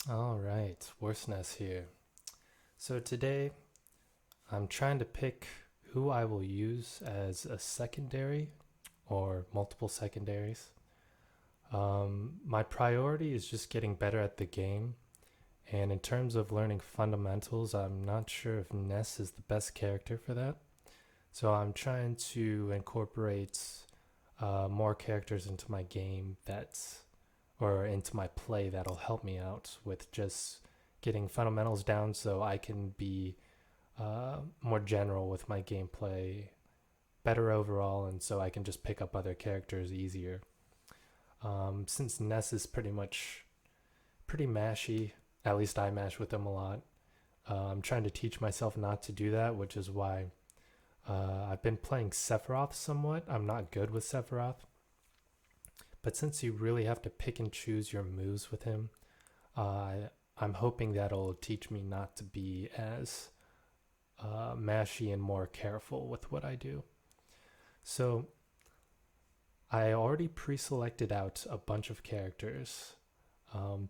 All right, WorstNess here. So today I'm trying to pick who I will use as a secondary or multiple secondaries. My priority is just getting better at the game, and in terms of learning fundamentals, I'm not sure if Ness is the best character for that. So I'm trying to incorporate more characters into my game that's or into my play that'll help me out with just getting fundamentals down so I can be more general with my gameplay, better overall, and so I can just pick up other characters easier. Since Ness is pretty mashy, at least I mash with him a lot. I'm trying to teach myself not to do that, which is why I've been playing Sephiroth somewhat. I'm not good with Sephiroth, but since you really have to pick and choose your moves with him, uh, I'm hoping that'll teach me not to be as mashy and more careful with what I do. So I already pre-selected out a bunch of characters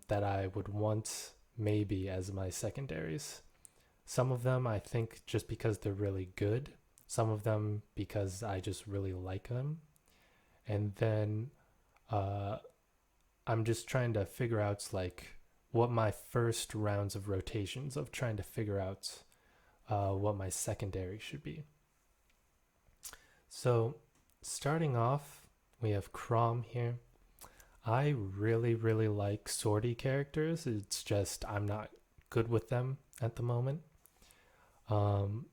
that I would want maybe as my secondaries. Some of them I think just because they're really good. Some of them because I just really like them. And then uh, I'm just trying to figure out like what my first rounds of rotations of trying to figure out what my secondary should be. So starting off, we have Crom here. I really like swordy characters. It's just I'm not good with them at the moment. Um,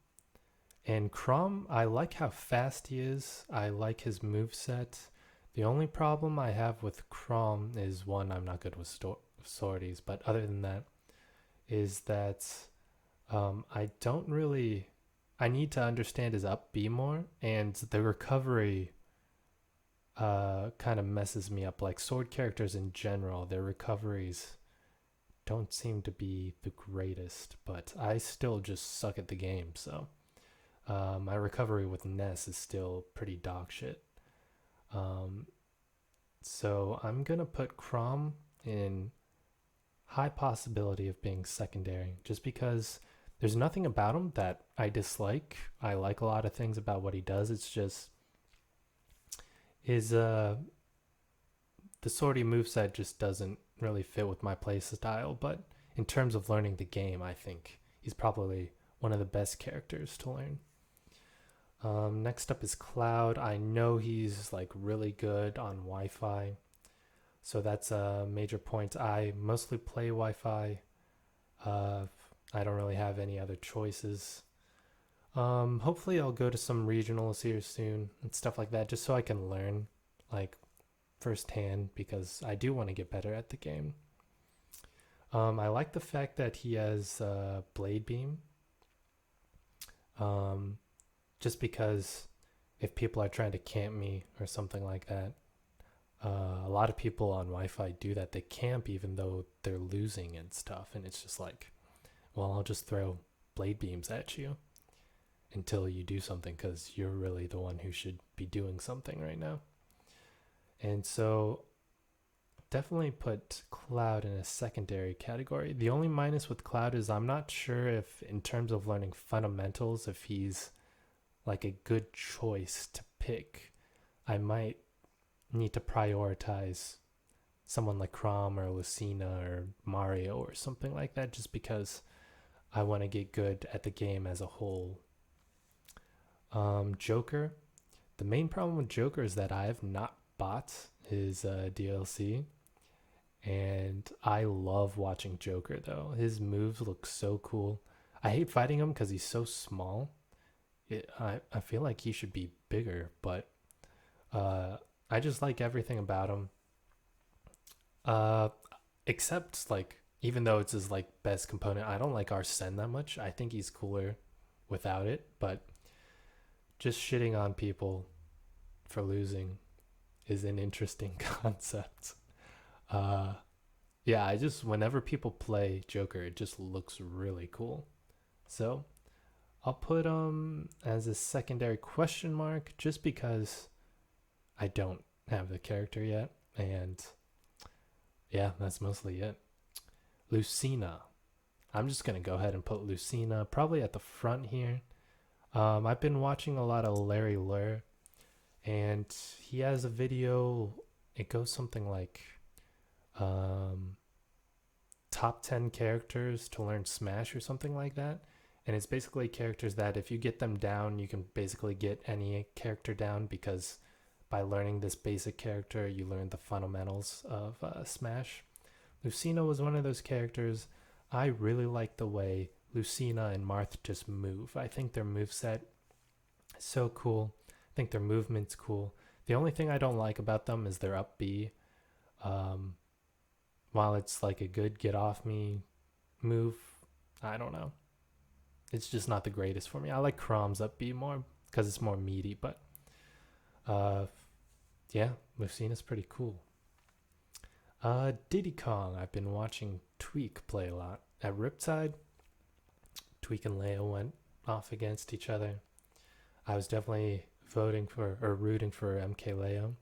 and Crom, I like how fast he is. I like his move set. The only problem I have with Crom is one, I'm not good with swordies, but other than that, is that I don't really. I need to understand his up B more, and the recovery kind of messes me up. Like sword characters in general, their recoveries don't seem to be the greatest, but I still just suck at the game. So my recovery with Ness is still pretty dog shit. Um, so I'm gonna put Crom in high possibility of being secondary, just because there's nothing about him that I dislike. I like a lot of things about what he does. It's just his the swordy moveset just doesn't really fit with my play style. But in terms of learning the game, I think he's probably one of the best characters to learn. Next up is Cloud. I know he's like really good on Wi-Fi, so that's a major point. I mostly play Wi-Fi. Uh, I don't really have any other choices. Hopefully, I'll go to some regionals here soon and stuff like that, just so I can learn like firsthand because I do want to get better at the game. I like the fact that he has Blade Beam, um, just because if people are trying to camp me or something like that, a lot of people on Wi-Fi do that. They camp even though they're losing and stuff, and it's just like, well, I'll just throw blade beams at you until you do something because you're really the one who should be doing something right now. And so definitely put Cloud in a secondary category. The only minus with Cloud is I'm not sure if, in terms of learning fundamentals, if he's like a good choice to pick. I might need to prioritize someone like Crom or Lucina or Mario or something like that just because I want to get good at the game as a whole. Joker. The main problem with Joker is that I have not bought his DLC, and I love watching Joker though. His moves look so cool. I hate fighting him because he's so small. I feel like he should be bigger, but uh, I just like everything about him. Uh, except like even though it's his like best component, I don't like Arsene that much. I think he's cooler without it, but just shitting on people for losing is an interesting concept. Uh, yeah, I just whenever people play Joker, it just looks really cool. So I'll put as a secondary question mark just because I don't have the character yet, and yeah, that's mostly it. Lucina. I'm just going to go ahead and put Lucina probably at the front here. I've been watching a lot of Larry Lur, and he has a video. It goes something like top 10 characters to learn Smash or something like that. And it's basically characters that if you get them down, you can basically get any character down, because by learning this basic character, you learn the fundamentals of Smash. Lucina was one of those characters. I really like the way Lucina and Marth just move. I think their moveset is so cool. I think their movement's cool. The only thing I don't like about them is their up B. While it's like a good get off me move, I don't know. It's just not the greatest for me. I like Chrom's up B more because it's more meaty, but yeah, Lucina's pretty cool. Diddy Kong, I've been watching Tweak play a lot. At Riptide, Tweak and Leo went off against each other. I was definitely rooting for MK Leo,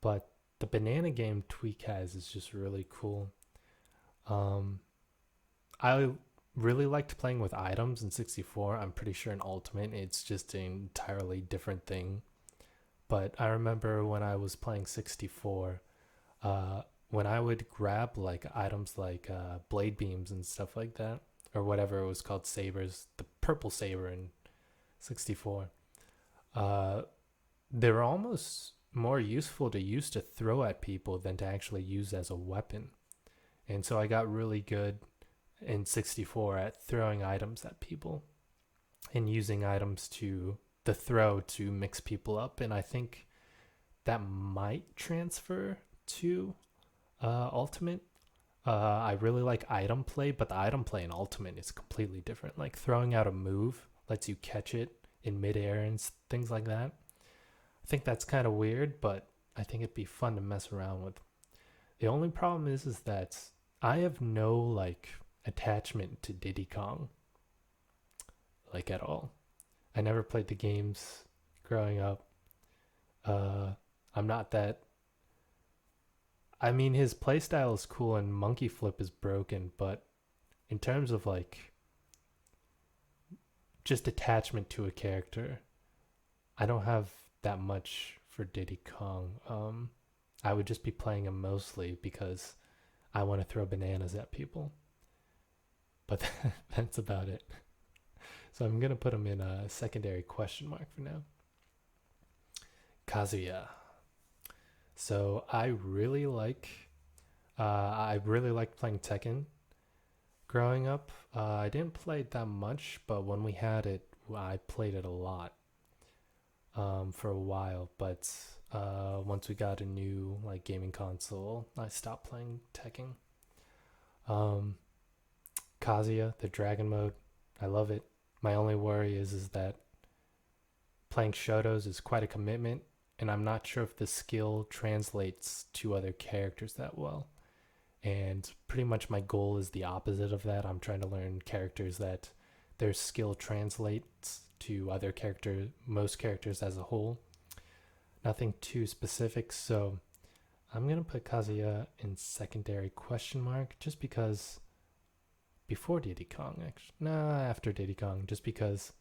but the banana game Tweak has is just really cool. I really liked playing with items in 64. I'm pretty sure in Ultimate it's just an entirely different thing. But I remember when I was playing 64, when I would grab like items like blade beams and stuff like that, or whatever it was called, sabers, the purple saber in 64, they were almost more useful to use to throw at people than to actually use as a weapon. And so I got really good in 64 at throwing items at people and using items to the throw to mix people up. And I think that might transfer to Ultimate. I really like item play, but the item play in Ultimate is completely different. Like throwing out a move lets you catch it in midair and things like that. I think that's kind of weird, but I think it'd be fun to mess around with. The only problem is that I have no like attachment to Diddy Kong, like at all. I never played the games growing up. I'm not that. I mean, his playstyle is cool and Monkey Flip is broken, but in terms of like just attachment to a character, I don't have that much for Diddy Kong. I would just be playing him mostly because I want to throw bananas at people. But that's about it. So I'm going to put him in a secondary question mark for now. Kazuya. So I really liked playing Tekken growing up. I didn't play it that much, but when we had it, I played it a lot for a while. But once we got a new like gaming console, I stopped playing Tekken. Kazuya, the dragon mode, I love it. My only worry is that playing Shotos is quite a commitment, and I'm not sure if the skill translates to other characters that well. And pretty much my goal is the opposite of that. I'm trying to learn characters that their skill translates to other characters, most characters as a whole. Nothing too specific, so I'm going to put Kazuya in secondary question mark just because before Diddy Kong, after Diddy Kong, just because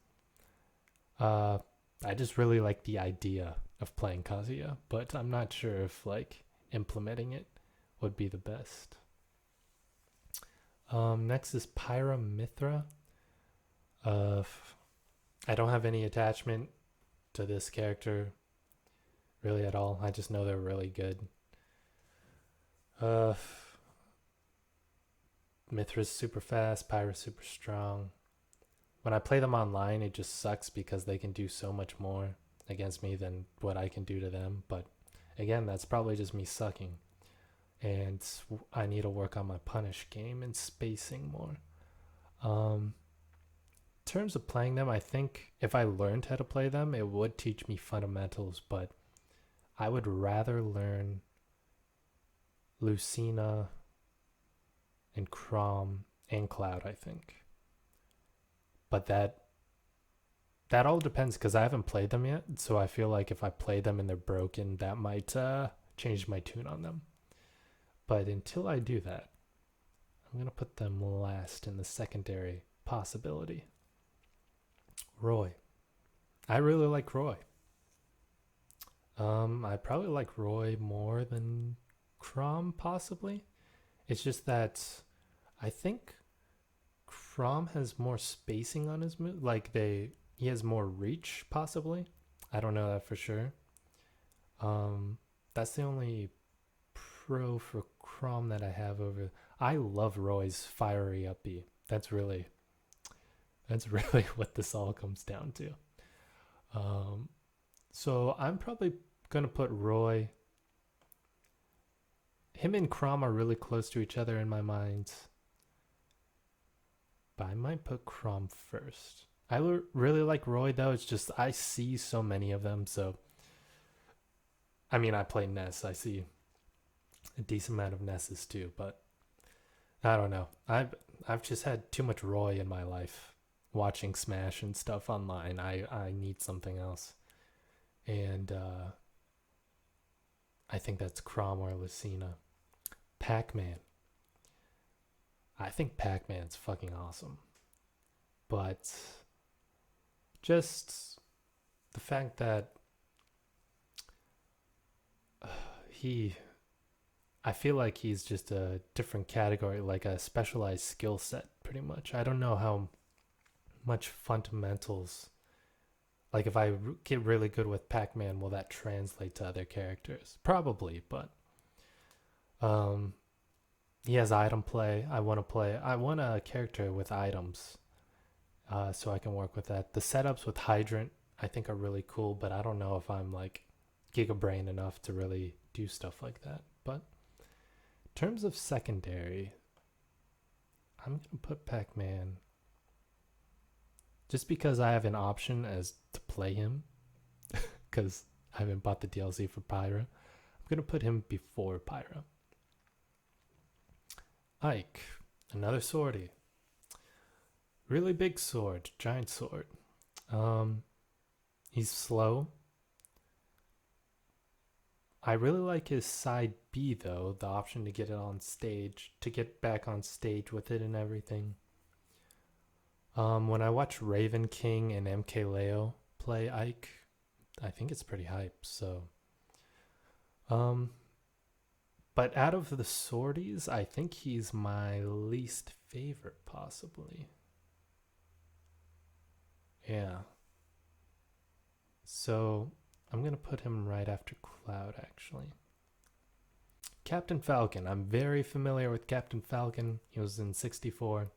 I just really like the idea of playing Kazuya, but I'm not sure if like implementing it would be the best. Next is Pyramithra. I don't have any attachment to this character really at all. I just know they're really good. Mithra's super fast, Pyra's super strong. When I play them online, it just sucks because they can do so much more against me than what I can do to them. But again, that's probably just me sucking. And I need to work on my punish game and spacing more. In terms of playing them, I think if I learned how to play them, it would teach me fundamentals, but I would rather learn Lucina and Chrom and Cloud, I think. But that all depends because I haven't played them yet, so I feel like if I play them and they're broken, that might change my tune on them. But until I do that, I'm going to put them last in the secondary possibility. Roy. I really like Roy. I probably like Roy more than Crom, possibly. It's just that I think Crom has more spacing on his move. He has more reach, possibly. I don't know that for sure. That's the only pro for Crom that I have over. I love Roy's fiery up B. That's really what this all comes down to. So I'm probably gonna put Roy. Him and Crom are really close to each other in my mind, but I might put Crom first. I really like Roy though. It's just I see so many of them. So I mean, I play Ness. I see a decent amount of Nesses too, but I don't know. I've just had too much Roy in my life, watching Smash and stuff online. I need something else, and I think that's Crom or Lucina. Pac-Man. I think Pac-Man's fucking awesome, but just the fact that I feel like he's just a different category, like a specialized skill set, pretty much. I don't know how much fundamentals, like if I get really good with Pac-Man, will that translate to other characters? Probably, but he has item play. I want a character with items, so I can work with that. The setups with Hydrant, I think, are really cool, but I don't know if I'm like Giga Brain enough to really do stuff like that. But in terms of secondary, I'm gonna put Pac-Man just because I have an option as to play him, because I haven't bought the DLC for Pyra. I'm gonna put him before Pyra. Ike, another swordie. Really big sword, giant sword. He's slow. I really like his side B though, the option to get it on stage, to get back on stage with it and everything. When I watch Raven King and MK Leo play Ike, I think it's pretty hype. So, but out of the sorties, I think he's my least favorite, possibly. Yeah. So I'm going to put him right after Cloud, actually. Captain Falcon. I'm very familiar with Captain Falcon. He was in 64.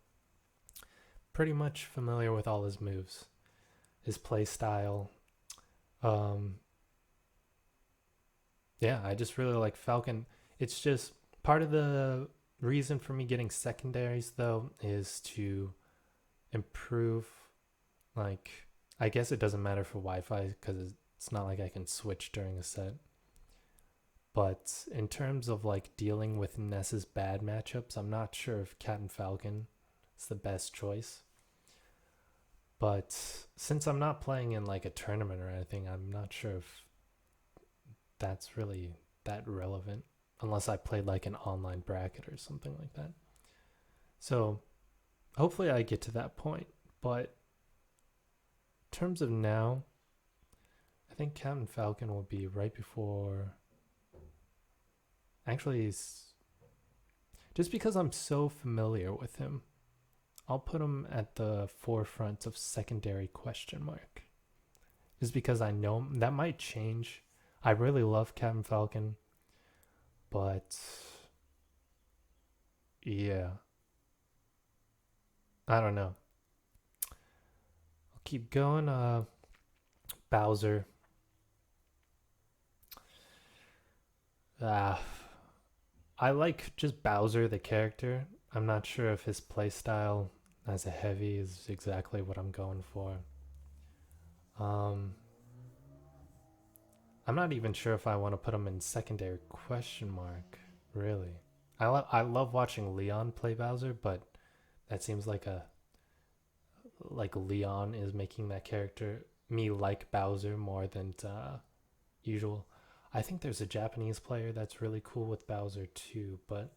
Pretty much familiar with all his moves, his play style. Yeah, I just really like Falcon. It's just part of the reason for me getting secondaries, though, is to improve. Like, I guess it doesn't matter for Wi-Fi because it's not like I can switch during a set. But in terms of like dealing with Ness's bad matchups, I'm not sure if Captain Falcon is the best choice. But since I'm not playing in like a tournament or anything, I'm not sure if that's really that relevant. Unless I played like an online bracket or something like that. So hopefully I get to that point. But in terms of now, I think Captain Falcon will be right before. Actually, he's just because I'm so familiar with him, I'll put him at the forefront of secondary question mark. Just because I know him. That might change. I really love Captain Falcon, but yeah, I don't know. I'll keep going. Bowser. I like just Bowser the character. I'm not sure if his playstyle as a heavy is exactly what I'm going for. I'm not even sure if I want to put him in secondary question mark, really. I love watching Leon play Bowser, but that seems like Leon is making that character me like Bowser more than usual. I think there's a Japanese player that's really cool with Bowser too, but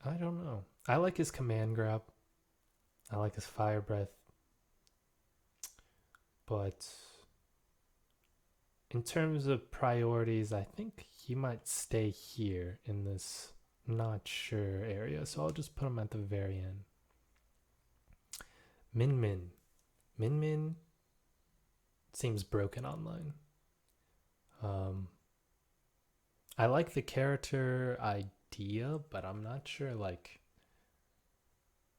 I don't know. I like his command grab. I like his fire breath. But in terms of priorities, I think he might stay here in this not sure area. So I'll just put him at the very end. Min Min. Min Min seems broken online. I like the character idea, but I'm not sure like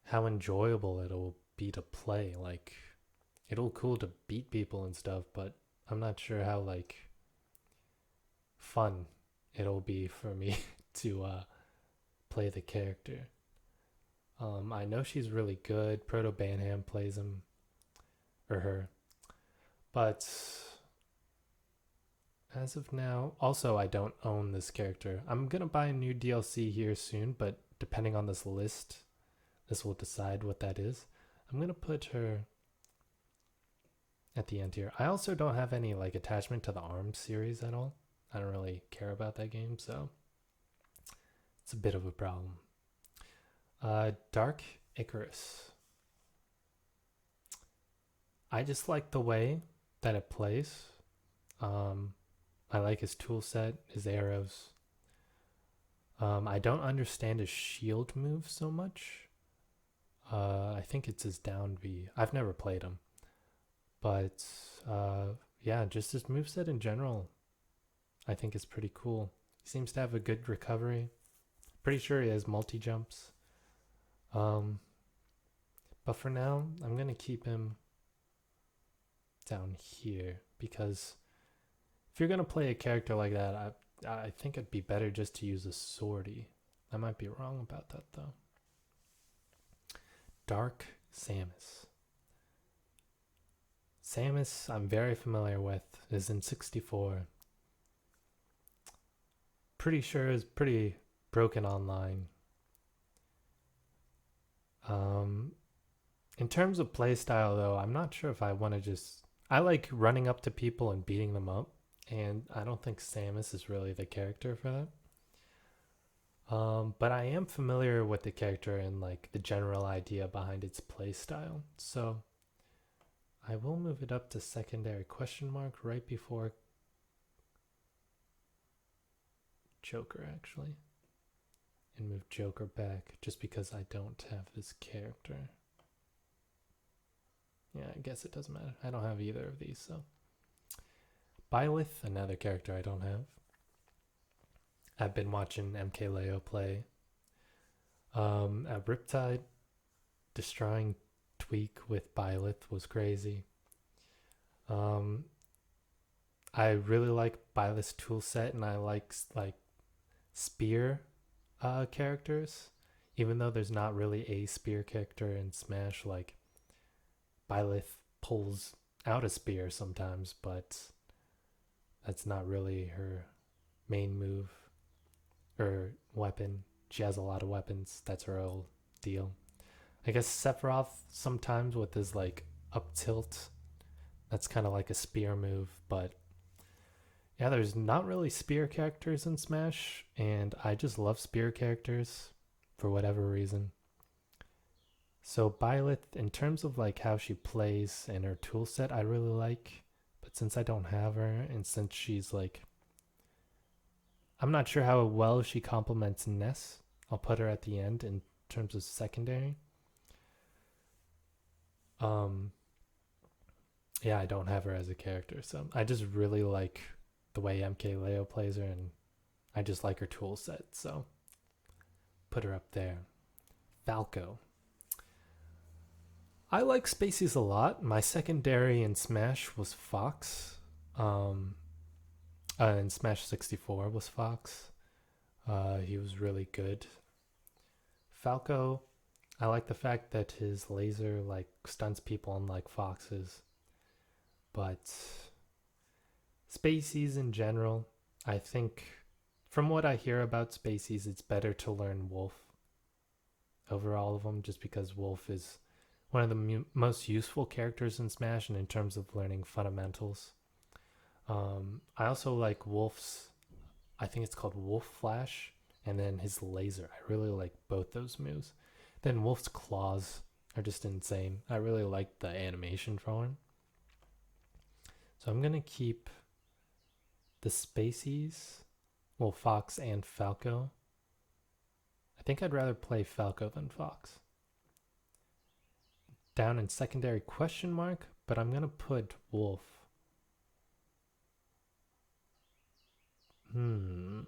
how enjoyable it'll be to play. Like it'll cool to beat people and stuff, but I'm not sure how like fun it'll be for me to play the character. I know she's really good. Proto Banham plays him or her, but as of now, also I don't own this character. I'm gonna buy a new DLC here soon, but depending on this list, this will decide what that is. I'm gonna put her at the end here. I also don't have any like attachment to the ARMS series at all. I don't really care about that game, so it's a bit of a problem. Dark Icarus. I just like the way that it plays. I like his tool set, his arrows. I don't understand his shield move so much. I think it's his down B. I've never played him. But yeah, just his moveset in general, I think is pretty cool. He seems to have a good recovery. Pretty sure he has multi-jumps. But for now, I'm going to keep him down here because if you're going to play a character like that, I think it'd be better just to use a sortie. I might be wrong about that though. Dark Samus. Samus, I'm very familiar with, is in 64. Pretty sure is pretty broken online. In terms of playstyle though, I'm not sure if I want to just... I like running up to people and beating them up, and I don't think Samus is really the character for that. But I am familiar with the character and like the general idea behind its playstyle, so I will move it up to secondary question mark right before Joker actually, and move Joker back just because I don't have this character. Yeah, I guess it doesn't matter. I don't have either of these, so. Byleth, another character I don't have. I've been watching MK Leo play. At Riptide, destroying Tweak with Byleth was crazy. I really like Byleth's toolset, and I like spear characters. Even though there's not really a spear character in Smash, like Byleth pulls out a spear sometimes, but that's not really her main move or weapon. She has a lot of weapons. That's her whole deal. I guess Sephiroth sometimes with his like up tilt, that's kind of like a spear move, but yeah, there's not really spear characters in Smash, and I just love spear characters for whatever reason. So Byleth, in terms of like how she plays and her tool set, I really like. But since I don't have her, and since she's like, I'm not sure how well she complements Ness. I'll put her at the end in terms of secondary. Yeah, I don't have her as a character, so I just really like the way MK Leo plays her, and I just like her tool set, so put her up there. Falco. I like Spaceys a lot. My secondary in Smash was Fox. In Smash 64 was Fox. He was really good. Falco, I like the fact that his laser like stunts people unlike Fox's. But Spaceys in general, I think from what I hear about Spaceys, it's better to learn Wolf over all of them, just because Wolf is one of the most useful characters in Smash, and in terms of learning fundamentals. I also like Wolf's, I think it's called Wolf Flash. and then his laser. I really like both those moves. Then Wolf's claws are just insane. I really like the animation for him. So I'm gonna keep the Spaceys, well, Fox and Falco. I think I'd rather play Falco than Fox. Down in secondary question mark, but I'm gonna put Wolf. I'm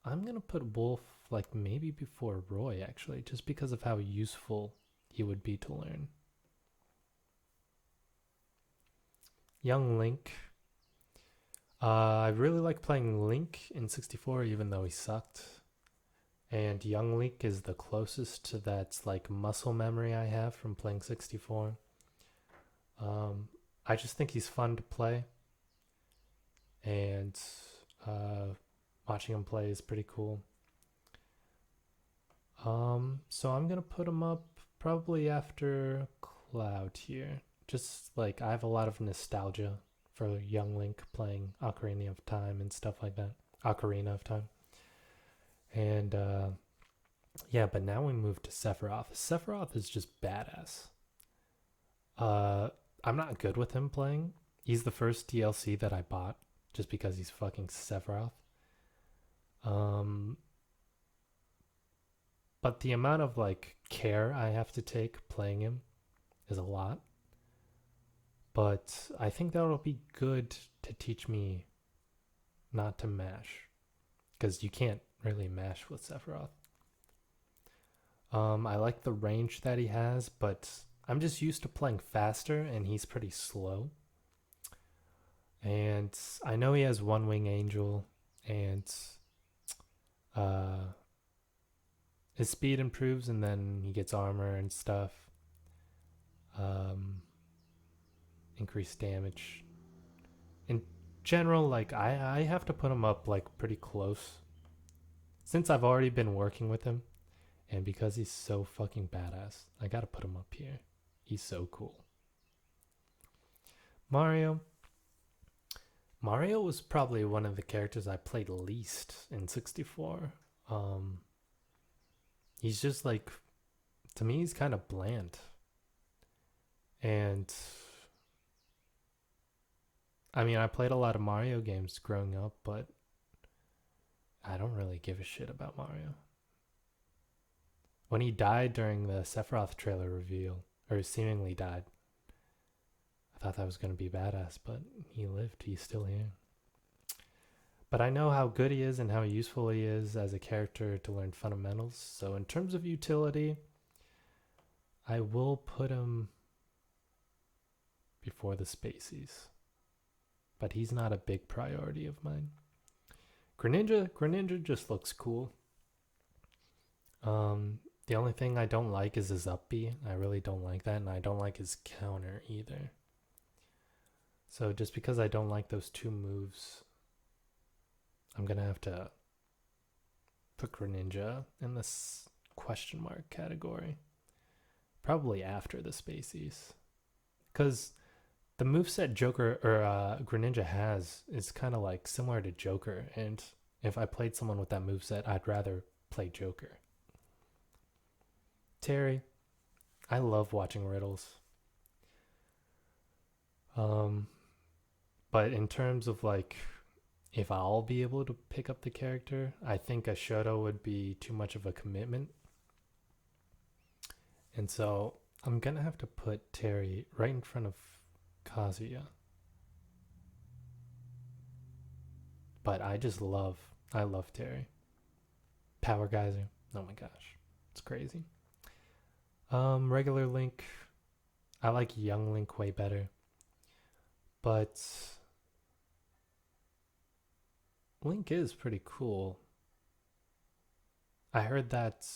gonna put Wolf like maybe before Roy actually, just because of how useful he would be to learn. Young Link. I really like playing Link in 64 even though he sucked. And Young Link is the closest to that like muscle memory I have from playing 64. I just think he's fun to play. And watching him play is pretty cool. So I'm gonna put him up probably after Cloud here. Just like I have a lot of nostalgia for Young Link playing Ocarina of Time and stuff like that. Ocarina of Time. And yeah, but now we move to Sephiroth. Sephiroth is just badass. I'm not good with him playing. He's the first DLC that I bought just because he's fucking Sephiroth. But the amount of like care I have to take playing him is a lot. But I think that'll be good to teach me not to mash, because you can't really mash with Sephiroth. I like the range that he has, but I'm just used to playing faster and he's pretty slow. And I know he has One Wing Angel, and his speed improves and then he gets armor and stuff. Increased damage. In general, like I have to put him up like pretty close. Since I've already been working with him, and because he's so fucking badass, I gotta put him up here. He's so cool. Mario. Mario was probably one of the characters I played least in 64. He's just like, to me, he's kind of bland. And I mean, I played a lot of Mario games growing up, but I don't really give a shit about Mario. When he died during the Sephiroth trailer reveal, or seemingly died, I thought that was going to be badass, but he lived. He's still here. But I know how good he is and how useful he is as a character to learn fundamentals. So in terms of utility, I will put him before the Spaceys. But he's not a big priority of mine. Greninja just looks cool. The only thing I don't like is his up B. I really don't like that, and I don't like his counter either. So just because I don't like those two moves, I'm gonna have to put Greninja in this question mark category. Probably after the Spaceys. Because the moveset Joker or Greninja has is kind of like similar to Joker, and if I played someone with that moveset, I'd rather play Joker. Terry, I love watching riddles. But in terms of like, if I'll be able to pick up the character, I think a Shoto would be too much of a commitment. And so I'm gonna have to put Terry right in front of Kazuya. But I love Terry. Power Geyser, oh my gosh, it's crazy. Regular Link, I like Young Link way better. But Link is pretty cool. I heard that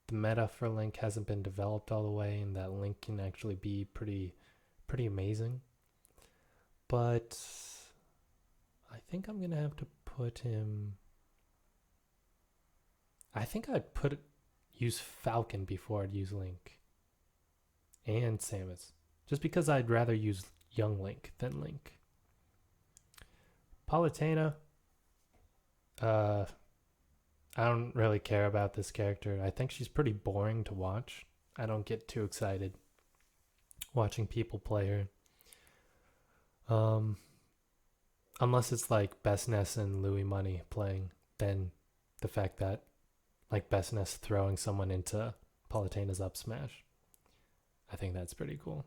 the meta for Link hasn't been developed all the way and that Link can actually be pretty amazing. But I think I'm gonna have to put him, I think I'd use Falcon before I'd use Link and Samus, just because I'd rather use Young Link than Link. Palutena, Uh, I don't really care about this character. I think she's pretty boring to watch. I don't get too excited watching people play her. Unless it's like WorstNess and Louis Money playing, then the fact that like WorstNess throwing someone into Palutena's up smash, I think that's pretty cool.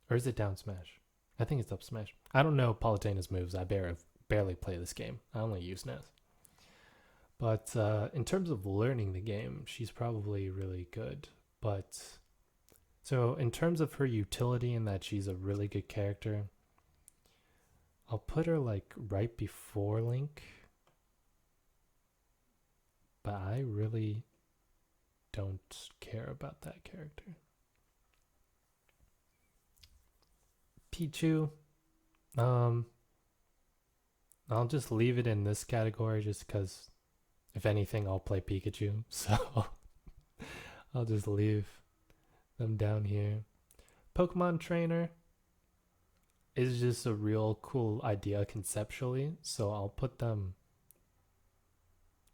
Or is it down smash? I think it's up smash. I don't know Palutena's moves. I barely play this game. I only use Ness. But in terms of learning the game, she's probably really good. But so in terms of her utility and that she's a really good character, I'll put her like right before Link. But I really don't care about that character. Pichu, I'll just leave it in this category just because if anything, I'll play Pikachu. So I'll just leave them down here. Pokemon Trainer is just a real cool idea conceptually. So I'll put them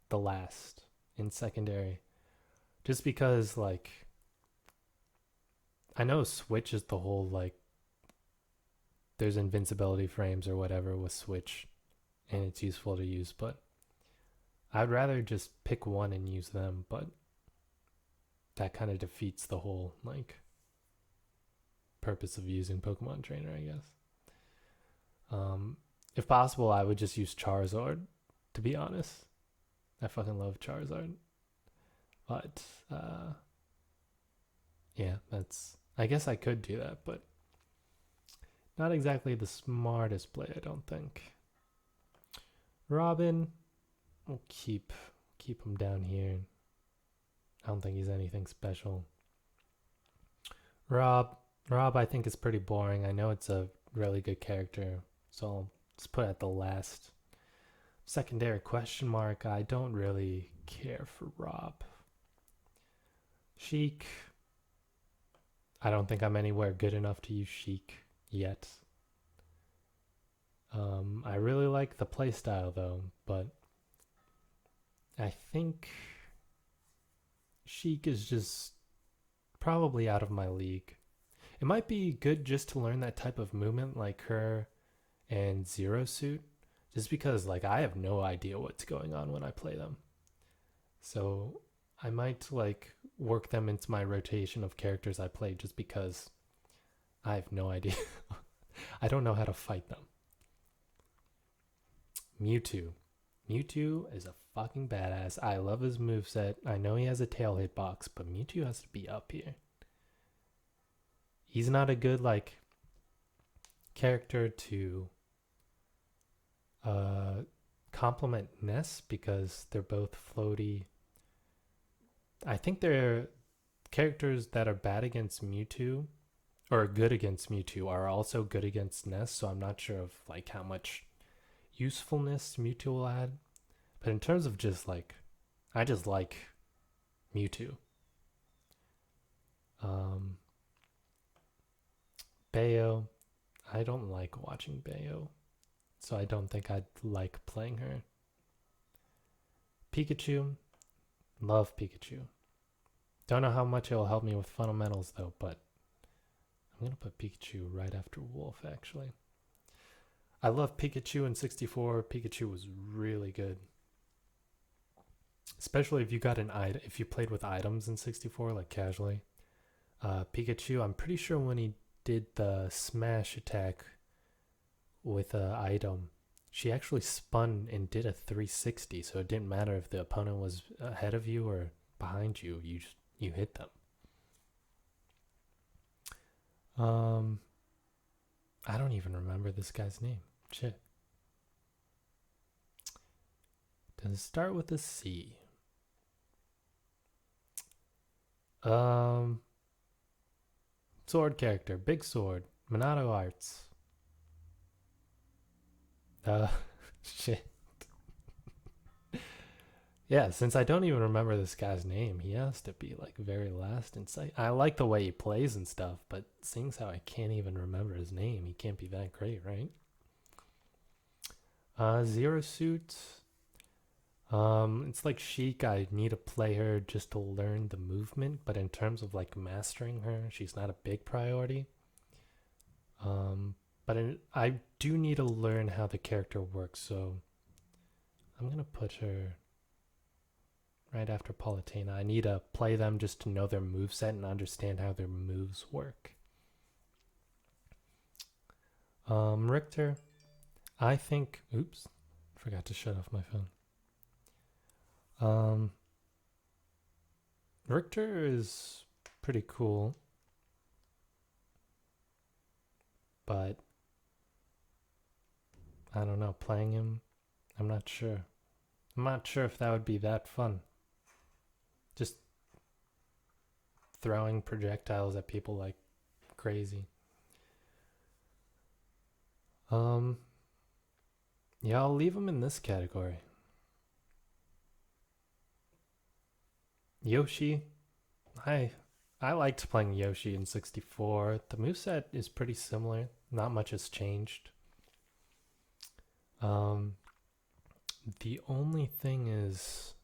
the last in secondary. Just because, like, I know Switch is the whole, like, there's invincibility frames or whatever with Switch and it's useful to use, but I'd rather just pick one and use them, but that kind of defeats the whole like purpose of using Pokemon Trainer, I guess. If possible, I would just use Charizard, to be honest. I fucking love Charizard. But yeah, I guess I could do that, but not exactly the smartest play, I don't think. Robin, we'll keep him down here. I don't think he's anything special. Rob, I think is pretty boring. I know it's a really good character, so I'll just put it at the last. Secondary question mark. I don't really care for Rob. Sheik. I don't think I'm anywhere good enough to use Sheik yet. I really like the playstyle though, but I think Sheik is just probably out of my league. It might be good just to learn that type of movement like her and Zero Suit, just because like I have no idea what's going on when I play them. So I might like work them into my rotation of characters I play just because I have no idea. I don't know how to fight them. Mewtwo. Mewtwo is a fucking badass. I love his moveset. I know he has a tail hitbox, but Mewtwo has to be up here. He's not a good like character to complement Ness because they're both floaty. I think they're characters that are bad against Mewtwo or good against Mewtwo are also good against Ness, so I'm not sure of like how much usefulness Mewtwo will add. But in terms of just like, I just like Mewtwo. Bayo, I don't like watching Bayo, so I don't think I'd like playing her. Pikachu, love Pikachu. Don't know how much it'll help me with fundamentals though, but I'm gonna put Pikachu right after Wolf actually. I love Pikachu in 64. Pikachu was really good. Especially if you got if you played with items in 64, like casually. Pikachu, I'm pretty sure when he did the smash attack with an item, she actually spun and did a 360, so it didn't matter if the opponent was ahead of you or behind you, you hit them. I don't even remember this guy's name. Shit. Does it start with a C? Sword character, big sword, Monado Arts. Shit. Yeah, since I don't even remember this guy's name, he has to be like very last in sight. I like the way he plays and stuff, but seeing as how I can't even remember his name, he can't be that great, right? Zero Suit. It's like Sheik. I need to play her just to learn the movement, but in terms of like mastering her, she's not a big priority. Um, I do need to learn how the character works, so I'm gonna put her right after Palutena. I need to play them just to know their moveset and understand how their moves work. Richter, I think. Oops, forgot to shut off my phone. Richter is pretty cool, but I don't know. Playing him, I'm not sure. I'm not sure if that would be that fun. Just throwing projectiles at people like crazy. Yeah, I'll leave him in this category. Yoshi, I liked playing Yoshi in 64. The moveset is pretty similar. Not much has changed. The only thing is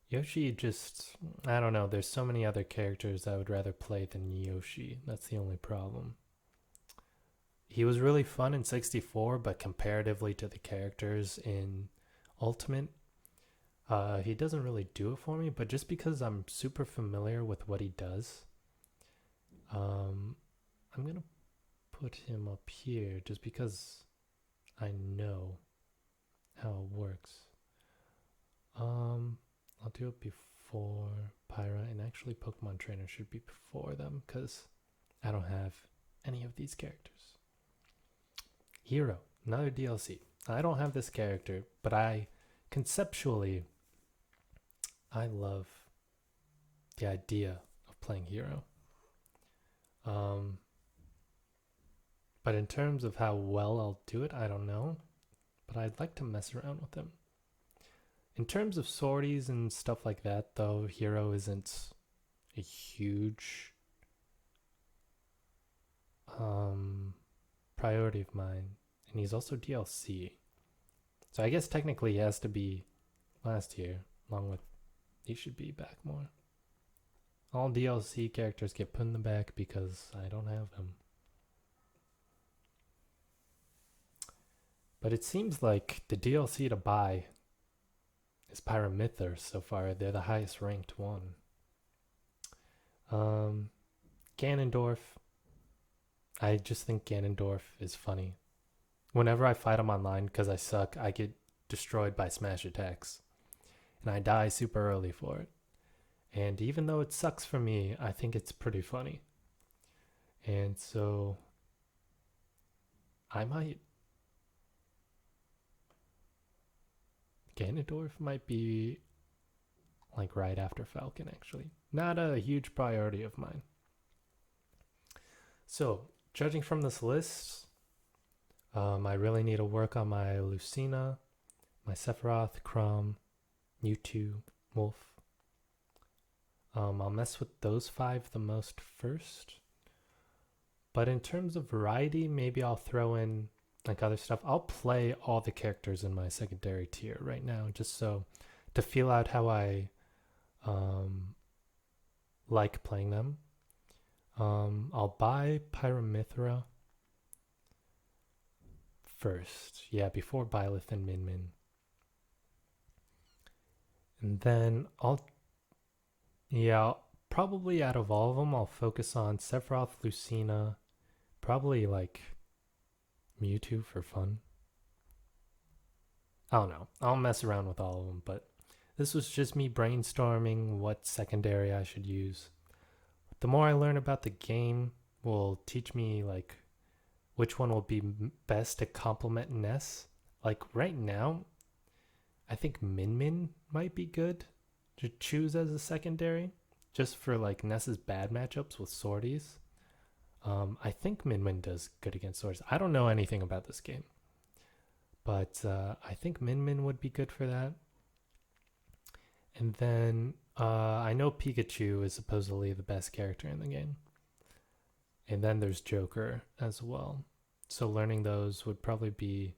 Yoshi just, I don't know, there's so many other characters I would rather play than Yoshi. That's the only problem. He was really fun in 64, but comparatively to the characters in Ultimate, he doesn't really do it for me, but just because I'm super familiar with what he does, I'm going to put him up here just because I know how it works. I'll do it before Pyra, and actually Pokemon Trainer should be before them because I don't have any of these characters. Hero, another DLC. I don't have this character, but conceptually, I love the idea of playing Hero. But in terms of how well I'll do it, I don't know. But I'd like to mess around with him. In terms of sorties and stuff like that, though, Hero isn't a huge priority of mine. And he's also DLC. So I guess technically he has to be last year, along with he should be back more. All DLC characters get put in the back because I don't have them. But it seems like the DLC to buy is Pyramithor so far. They're the highest ranked one. Ganondorf. I just think Ganondorf is funny. Whenever I fight him online, because I suck, I get destroyed by smash attacks. And I die super early for it. And even though it sucks for me, I think it's pretty funny. And so I might... Ganondorf might be like right after Falcon, actually. Not a huge priority of mine. So, judging from this list, I really need to work on my Lucina, my Sephiroth, Chrom, Mewtwo, Wolf. I'll mess with those 5 the most first. But in terms of variety, maybe I'll throw in like other stuff. I'll play all the characters in my secondary tier right now, just so to feel out how I like playing them. I'll buy Pyramithra first. Yeah, before Byleth and Min Min. And then probably out of all of them, I'll focus on Sephiroth, Lucina, probably like Mewtwo for fun. I don't know. I'll mess around with all of them, but this was just me brainstorming what secondary I should use. The more I learn about the game will teach me like which one will be best to complement Ness. Like right now, I think Min Min might be good to choose as a secondary, just for like Ness's bad matchups with sorties. I think Min Min does good against swords. I don't know anything about this game, but I think Min Min would be good for that. And then I know Pikachu is supposedly the best character in the game. And then there's Joker as well. So learning those would probably be,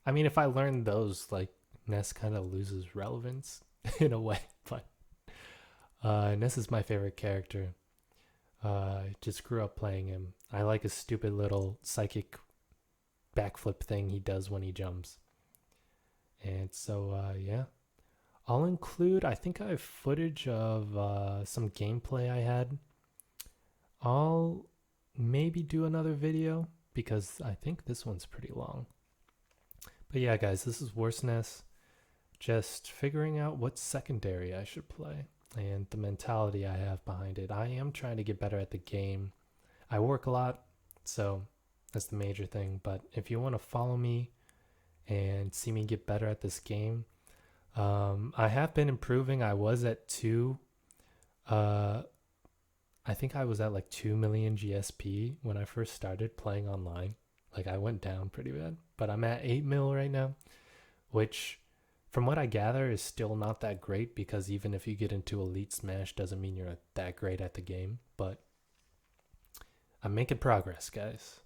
I mean, if I learned those, like, Ness kind of loses relevance in a way, but Ness is my favorite character. I just grew up playing him. I like his stupid little psychic backflip thing he does when he jumps. And so, yeah. I'll include, I think I have footage of some gameplay I had. I'll maybe do another video because I think this one's pretty long. But yeah, guys, this is WorstNess. Just figuring out what secondary I should play and the mentality I have behind it. I am trying to get better at the game. I work a lot, so that's the major thing. But if you want to follow me and see me get better at this game, I have been improving. I was at 2. I think I was at like 2 million GSP when I first started playing online. Like I went down pretty bad, but I'm at 8 mil right now, which from what I gather is still not that great because even if you get into Elite Smash doesn't mean you're that great at the game, but I'm making progress, guys.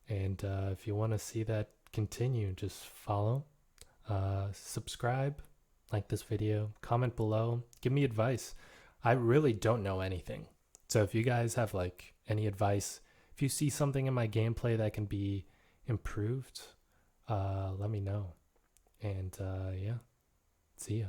And if you want to see that continue, just follow, subscribe, like this video, comment below, give me advice. I really don't know anything. So if you guys have like any advice, if you see something in my gameplay that can be improved, let me know. And yeah, see ya.